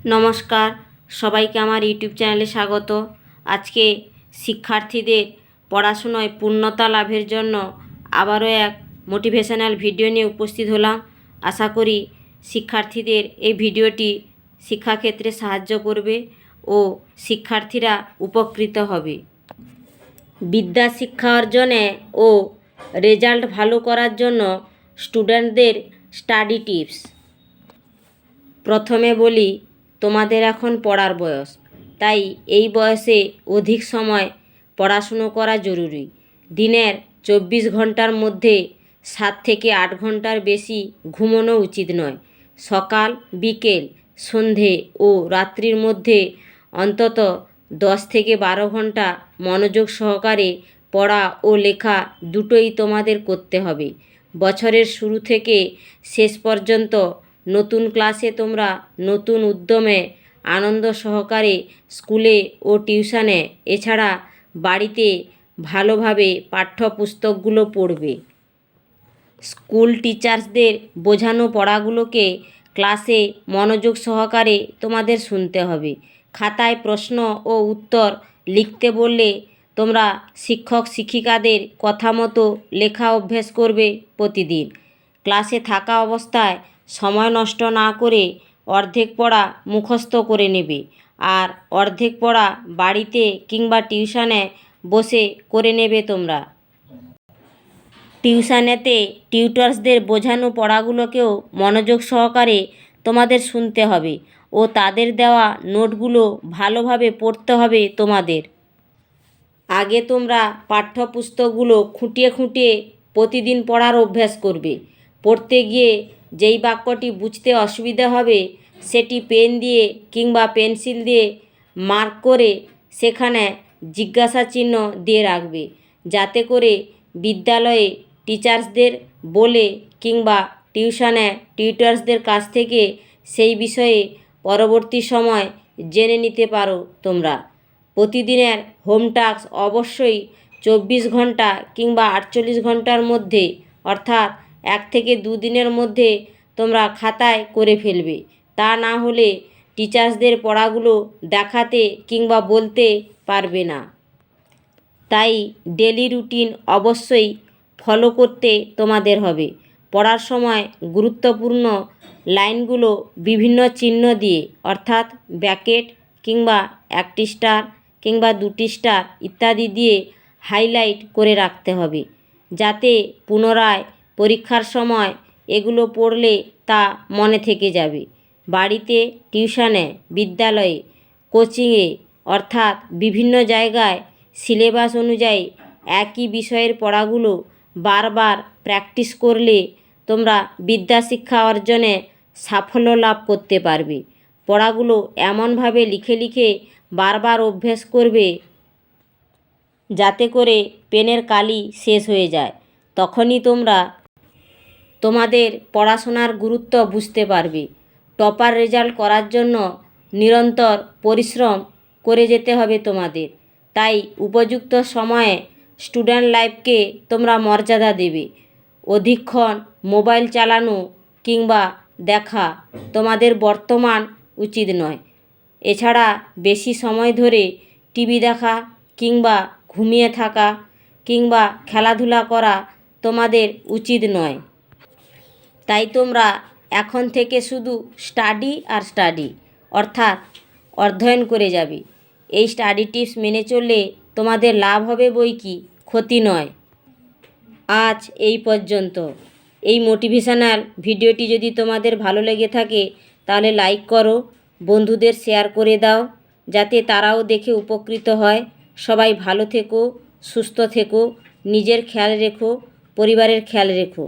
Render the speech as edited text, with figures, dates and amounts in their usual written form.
নমস্কার, সবাইকে আমার ইউটিউব চ্যানেলে স্বাগত। আজকে শিক্ষার্থীদের পড়াশোনায় পূর্ণতা লাভের জন্য আবারও এক মোটিভেশনাল ভিডিও নিয়ে উপস্থিত হলাম। আশা করি শিক্ষার্থীদের এই ভিডিওটি শিক্ষাক্ষেত্রে সাহায্য করবে ও শিক্ষার্থীরা উপকৃত হবে। বিদ্যা শিক্ষা অর্জনে ও রেজাল্ট ভালো করার জন্য স্টুডেন্টদের স্টাডি টিপস। প্রথমে বলি, তোমাদের এখন পড়ার বয়স, তাই এই বয়সে অধিক সময় পড়াশুনো করা জরুরি। দিনের 24 ঘন্টার মধ্যে 7 থেকে 8 ঘন্টার বেশি ঘুমানো উচিত নয়। সকাল, বিকেল, সন্ধে ও রাত্রির মধ্যে অন্তত 10 থেকে 12 ঘন্টা মনোযোগ সহকারে পড়া ও লেখা দুটোই তোমাদের করতে হবে। বছরের শুরু থেকে শেষ পর্যন্ত নতুন ক্লাসে তোমরা নতুন উদ্যমে আনন্দ সহকারে স্কুলে ও টিউশনে এছাড়া বাড়িতে ভালোভাবে পাঠ্যপুস্তকগুলো পড়বে। স্কুল টিচার্সদের বোঝানো পড়াগুলোকে ক্লাসে মনোযোগ সহকারে তোমাদের শুনতে হবে। খাতায় প্রশ্ন ও উত্তর লিখতে বললে তোমরা শিক্ষক শিক্ষিকাদের কথা মতো লেখা অভ্যেস করবে প্রতিদিন। ক্লাসে থাকা অবস্থায় সময় নষ্ট না করে অর্ধেক পড়া মুখস্থ করে নেবে, আর অর্ধেক পড়া বাড়িতে কিংবা টিউশনে বসে করে নেবে তোমরা। টিউশনেতে টিউটরসদের বোঝানো পড়াগুলোকেও মনোযোগ সহকারে তোমাদের শুনতে হবে ও তাদের দেওয়া নোটগুলো ভালোভাবে পড়তে হবে তোমাদের। আগে তোমরা পাঠ্যপুস্তকগুলো খুঁটিয়ে খুঁটিয়ে প্রতিদিন পড়ার অভ্যাস করবে। পড়তে গিয়ে যেই বাক্যটি বুঝতে অসুবিধা হবে সেটি পেন দিয়ে কিংবা পেন্সিল দিয়ে মার্ক করে সেখানে জিজ্ঞাসা চিহ্ন দিয়ে রাখবে, যাতে করে বিদ্যালয়ে টিচার্সদের বলে কিংবা টিউশনে টিউটরসদের কাছ থেকে সেই বিষয়ে পরবর্তী সময় জেনে নিতে পারো তোমরা। প্রতিদিনের হোম টাস্ক অবশ্যই 24 ঘন্টা কিংবা 48 ঘন্টার মধ্যে, অর্থাৎ 1 থেকে 2 দিনের মধ্যে তোমরা খাতায় করে ফেলবে। তা না হলে টিচার্সদের পড়াগুলো দেখাতে কিংবা বলতে পারবে না। তাই ডেলি রুটিন অবশ্যই ফলো করতে তোমাদের হবে। পড়ার সময় গুরুত্বপূর্ণ লাইনগুলো বিভিন্ন চিহ্ন দিয়ে, অর্থাৎ ব্র্যাকেট কিংবা 1টি স্টার কিংবা 2টি স্টার ইত্যাদি দিয়ে হাইলাইট করে রাখতে হবে, যাতে পুনরায় পরীক্ষার সময় এগুলো পড়লে তা মনে থেকে যাবে। বাড়িতে, টিউশনে, বিদ্যালয়ে, কোচিংয়ে অর্থাৎ বিভিন্ন জায়গায় সিলেবাস অনুযায়ী একই বিষয়ের পড়াগুলো বারবার প্র্যাকটিস করলে তোমরা বিদ্যা শিক্ষা অর্জনে সাফল্য লাভ করতে পারবে। পড়াগুলো এমনভাবে লিখে লিখে বারবার অভ্যেস করবে যাতে করে পেনের কালি শেষ হয়ে যায়। তখনই তোমরা তোমাদের পড়াশোনার গুরুত্ব বুঝতে পারবে। টপার রেজাল্ট করার জন্য নিরন্তর পরিশ্রম করে যেতে হবে তোমাদের। তাই উপযুক্ত সময়ে স্টুডেন্ট লাইফকে তোমরা মর্যাদা দেবে। অধিকক্ষণ মোবাইল চালানো কিংবা দেখা তোমাদের বর্তমান উচিত নয়। এছাড়া বেশি সময় ধরে টিভি দেখা কিংবা ঘুমিয়ে থাকা কিংবা খেলাধুলা করা তোমাদের উচিত নয়। তাই তোমরা এখন থেকে শুধু স্টাডি আর স্টাডি, অর্থাৎ অধ্যয়ন করে যাবে। এই স্টাডি টিপস মেনে চললে তোমাদের লাভ হবে বই কি, ক্ষতি নয়। আজ এই পর্যন্ত। এই মোটিভেশনাল ভিডিওটি যদি তোমাদের ভালো লেগে থাকে তাহলে লাইক করো, বন্ধুদের শেয়ার করে দাও যাতে তারাও দেখে উপকৃত হয়। সবাই ভালো থেকো, সুস্থ থেকো, নিজের খেয়াল রেখো, পরিবারের খেয়াল রেখো।